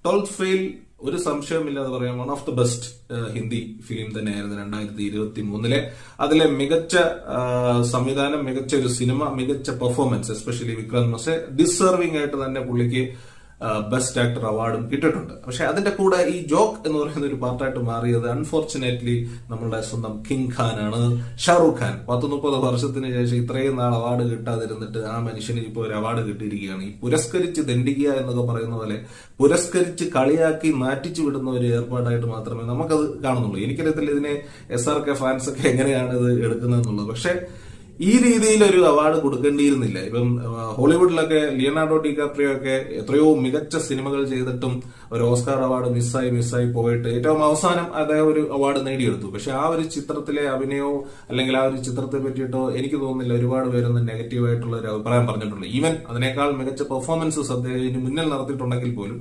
Twelfth fail ഒരു സംശയമില്ലാതെ പറയാം one of the best Hindi film തന്നെയായിരുന്നു 2023 അതിലെ മികച്ച സംവിധാനം, മികച്ച ഒരു സിനിമ, മികച്ച പെർഫോമൻസ്, എസ്പെഷ്യലി വിക്രാന്ത് മെസ്സേ ഡിസേർവിംഗ് ആയിട്ട് തന്നെ പുള്ളിക്ക് ബെസ്റ്റ് ആക്ടർ അവാർഡും കിട്ടിയിട്ടുണ്ട്. പക്ഷെ അതിന്റെ കൂടെ ഈ ജോക്ക് എന്ന് പറയുന്ന ഒരു പാർട്ടായിട്ട് മാറിയത് അൺഫോർച്ചുനേറ്റ്ലി നമ്മളുടെ സ്വന്തം കിങ് ഖാനാണ്. ഷാറൂഖ് ഖാൻ 30 വർഷത്തിന് ശേഷം ഇത്രയും നാൾ അവാർഡ് കിട്ടാതിരുന്നിട്ട് ആ മനുഷ്യന് ഇപ്പോൾ ഒരു അവാർഡ് കിട്ടിയിരിക്കുകയാണ്. ഈ പുരസ്കരിച്ച് ദണ്ഡിക്കുക എന്നൊക്കെ പറയുന്ന പോലെ പുരസ്കരിച്ച് കളിയാക്കി മാറ്റിച്ചു വിടുന്ന ഒരു ഏർപ്പാടായിട്ട് മാത്രമേ നമുക്കത് കാണുന്നുള്ളൂ. എനിക്കറിയത്തില്ല ഇതിനെ SRK ഫാൻസ് ഒക്കെ എങ്ങനെയാണ് ഇത് എടുക്കുന്നതെന്നുള്ളത്. പക്ഷെ ഈ രീതിയിൽ ഒരു അവാർഡ് കൊടുക്കേണ്ടിയിരുന്നില്ല. ഇപ്പം ഹോളിവുഡിലൊക്കെ ലിയനാർഡോ ഡികാപ്രിയോ ഒക്കെ എത്രയോ മികച്ച സിനിമകൾ ചെയ്തിട്ടും ഒരു ഓസ്കാർ അവാർഡ് മിസ്സായി പോയിട്ട് ഏറ്റവും അവസാനം അദ്ദേഹം ഒരു അവാർഡ് നേടിയെടുത്തു. പക്ഷെ ആ ഒരു ചിത്രത്തിലെ അഭിനയമോ അല്ലെങ്കിൽ ആ ഒരു ചിത്രത്തെ പറ്റിയിട്ടോ എനിക്ക് തോന്നുന്നില്ല ഒരുപാട് പേരൊന്നും നെഗറ്റീവായിട്ടുള്ള ഒരു അഭിപ്രായം പറഞ്ഞിട്ടുണ്ട്. ഈവൻ അതിനേക്കാൾ മികച്ച പെർഫോമൻസസ് അദ്ദേഹം മുന്നിൽ നടത്തിയിട്ടുണ്ടെങ്കിൽ പോലും